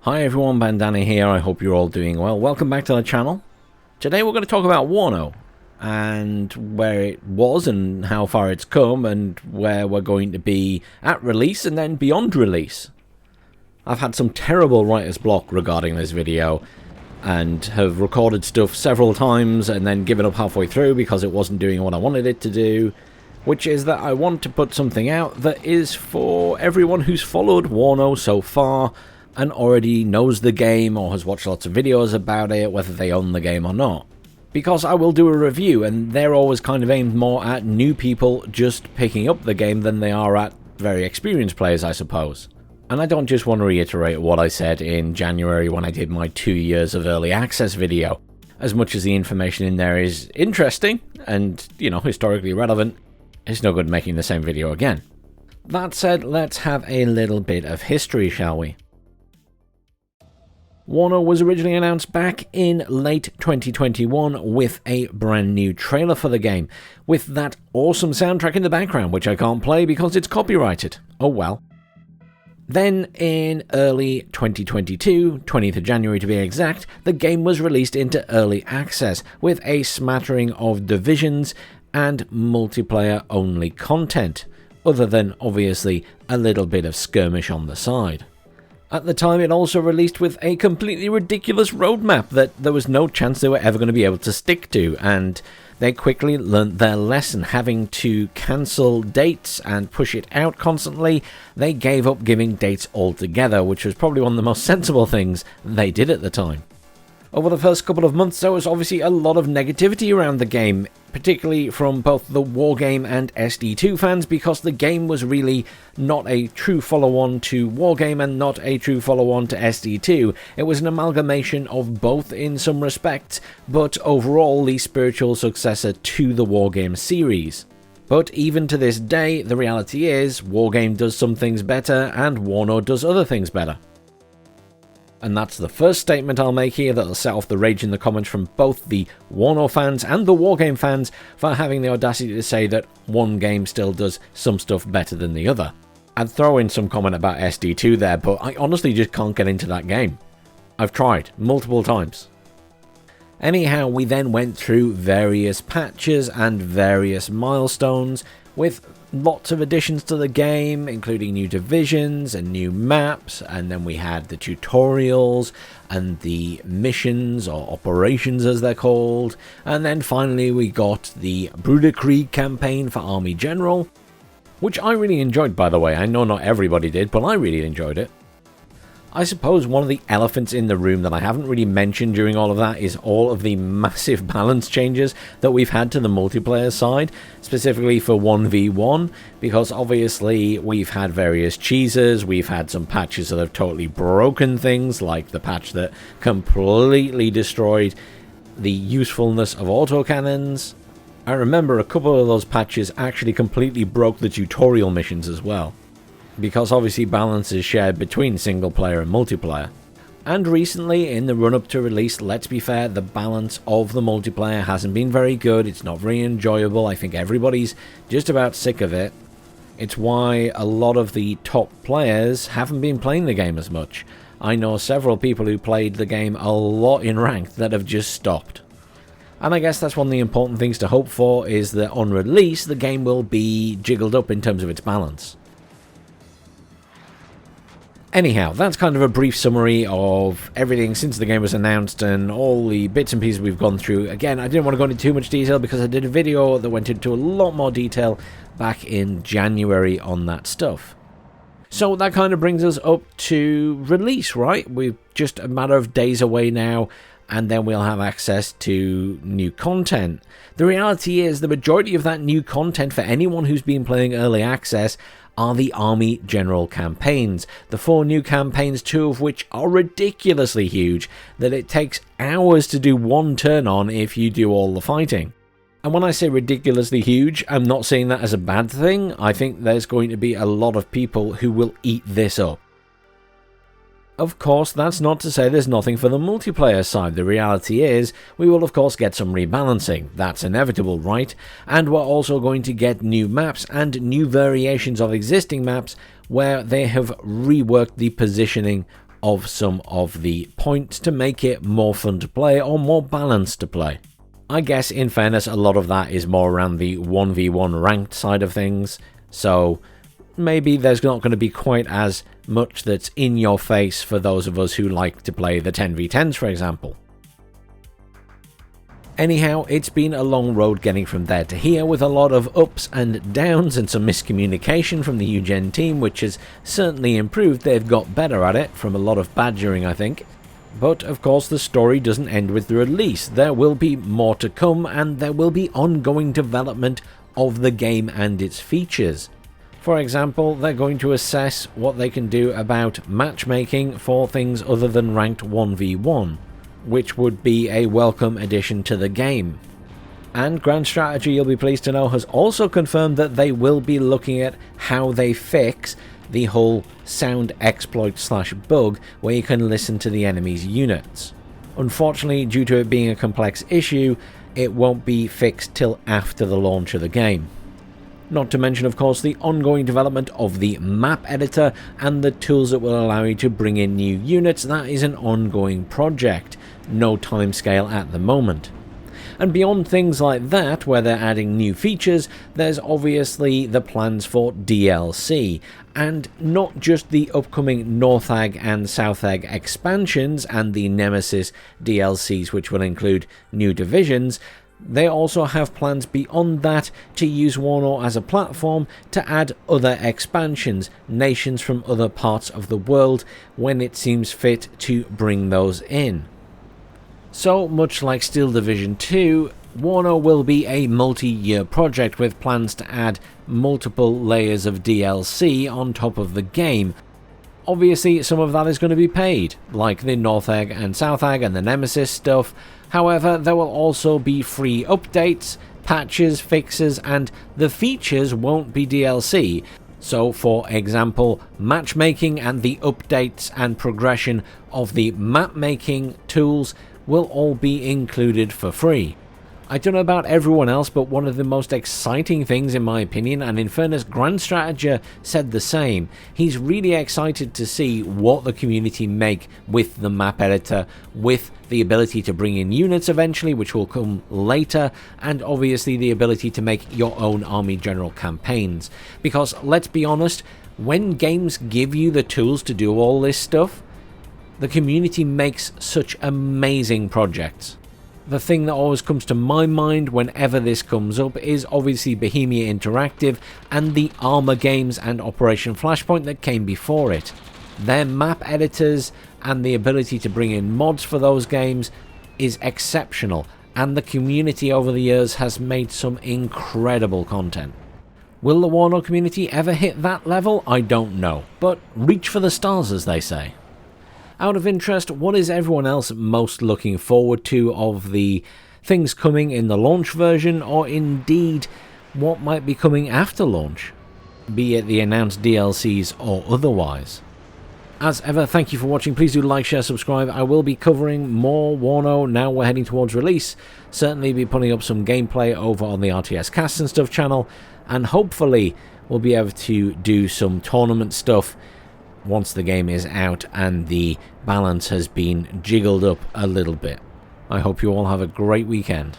Hi everyone, Bandanner here. I hope you're all doing well. Welcome back to the channel. Today we're going to talk about WARNO and where it was and how far it's come and where we're going to be at release and then beyond release. I've had some terrible writer's block regarding this video and have recorded stuff several times and then given up halfway through because it wasn't doing what I wanted it to do, which is that I want to put something out that is for everyone who's followed WARNO so far and already knows the game or has watched lots of videos about it, whether they own the game or not. Because I will do a review, and they're always kind of aimed more at new people just picking up the game than they are at very experienced players, I suppose. And I don't just want to reiterate what I said in January when I did my 2 years of early access video. As much as the information in there is interesting and, historically relevant, it's no good making the same video again. That said, let's have a little bit of history, shall we? WARNO was originally announced back in late 2021 with a brand new trailer for the game, with that awesome soundtrack in the background, which I can't play because it's copyrighted. Oh well. Then in early 2022, 20th of January to be exact, the game was released into early access with a smattering of divisions and multiplayer-only content, other than obviously a little bit of skirmish on the side. At the time, it also released with a completely ridiculous roadmap that there was no chance they were ever going to be able to stick to, and they quickly learnt their lesson, having to cancel dates and push it out constantly. They gave up giving dates altogether, which was probably one of the most sensible things they did at the time. Over the first couple of months, there was obviously a lot of negativity around the game, particularly from both the Wargame and SD2 fans, because the game was really not a true follow-on to Wargame and not a true follow-on to SD2. It was an amalgamation of both in some respects, but overall the spiritual successor to the Wargame series. But even to this day, the reality is, Wargame does some things better and WARNO does other things better. And that's the first statement I'll make here that'll set off the rage in the comments from both the WARNO fans and the Wargame fans for having the audacity to say that one game still does some stuff better than the other. I'd throw in some comment about SD2 there, but I honestly just can't get into that game. I've tried multiple times. Anyhow, we then went through various patches and various milestones with lots of additions to the game, including new divisions and new maps, and then we had the tutorials and the missions, or operations as they're called, and then finally we got the Bruderkrieg campaign for Army General, which I really enjoyed, by the way. I know not everybody did, but I really enjoyed it. I suppose one of the elephants in the room that I haven't really mentioned during all of that is all of the massive balance changes that we've had to the multiplayer side, specifically for 1v1, because obviously we've had various cheeses, we've had some patches that have totally broken things, like the patch that completely destroyed the usefulness of autocannons. I remember a couple of those patches actually completely broke the tutorial missions as well, because obviously balance is shared between single player and multiplayer. And recently, in the run-up to release, let's be fair, the balance of the multiplayer hasn't been very good. It's not very enjoyable. I think everybody's just about sick of it. It's why a lot of the top players haven't been playing the game as much. I know several people who played the game a lot in ranked that have just stopped. And I guess that's one of the important things to hope for, is that on release, the game will be jiggled up in terms of its balance. Anyhow, that's kind of a brief summary of everything since the game was announced and all the bits and pieces we've gone through. Again, I didn't want to go into too much detail because I did a video that went into a lot more detail back in January on that stuff. So that kind of brings us up to release, right? We're just a matter of days away now, and then we'll have access to new content. The reality is the majority of that new content for anyone who's been playing early access are the Army General campaigns. The 4 new campaigns, 2 of which are ridiculously huge, that it takes hours to do one turn on if you do all the fighting. And when I say ridiculously huge, I'm not saying that as a bad thing. I think there's going to be a lot of people who will eat this up. Of course, that's not to say there's nothing for the multiplayer side. The reality is, we will of course get some rebalancing. That's inevitable, right? And we're also going to get new maps and new variations of existing maps where they have reworked the positioning of some of the points to make it more fun to play or more balanced to play. I guess, in fairness, a lot of that is more around the 1v1 ranked side of things, so maybe there's not going to be quite as much that's in your face for those of us who like to play the 10v10s, for example. Anyhow, it's been a long road getting from there to here, with a lot of ups and downs and some miscommunication from the UGen team, which has certainly improved. They've got better at it from a lot of badgering, I think. But of course the story doesn't end with the release. There will be more to come, and there will be ongoing development of the game and its features. For example, they're going to assess what they can do about matchmaking for things other than ranked 1v1, which would be a welcome addition to the game. And Grand Strategy, you'll be pleased to know, has also confirmed that they will be looking at how they fix the whole sound exploit / bug where you can listen to the enemy's units. Unfortunately, due to it being a complex issue, it won't be fixed till after the launch of the game. Not to mention, of course, the ongoing development of the map editor and the tools that will allow you to bring in new units. That is an ongoing project, no timescale at the moment. And beyond things like that, where they're adding new features, there's obviously the plans for DLC, and not just the upcoming North Egg and South Egg expansions and the Nemesis DLCs, which will include new divisions. They also have plans beyond that to use WARNO as a platform to add other expansions, nations from other parts of the world, when it seems fit to bring those in. So, much like Steel Division 2, WARNO will be a multi-year project with plans to add multiple layers of DLC on top of the game. Obviously, some of that is going to be paid, like the North Egg and South Egg and the Nemesis stuff. However, there will also be free updates, patches, fixes, and the features won't be DLC. So, for example, matchmaking and the updates and progression of the map-making tools will all be included for free. I don't know about everyone else, but one of the most exciting things in my opinion, and in fairness, Grand Strategy said the same, he's really excited to see what the community make with the map editor, with the ability to bring in units eventually, which will come later, and obviously the ability to make your own army general campaigns. Because let's be honest, when games give you the tools to do all this stuff, the community makes such amazing projects. The thing that always comes to my mind whenever this comes up is obviously Bohemia Interactive and the Armour games and Operation Flashpoint that came before it. Their map editors and the ability to bring in mods for those games is exceptional, and the community over the years has made some incredible content. Will the WARNO community ever hit that level? I don't know, but reach for the stars, as they say. Out of interest, what is everyone else most looking forward to of the things coming in the launch version, or indeed what might be coming after launch, be it the announced DLCs or otherwise? As ever, thank you for watching. Please do like, share, subscribe. I will be covering more WARNO now we're heading towards release. Certainly be putting up some gameplay over on the RTS Cast and Stuff channel, and hopefully we'll be able to do some tournament stuff once the game is out and the balance has been jiggled up a little bit. I hope you all have a great weekend.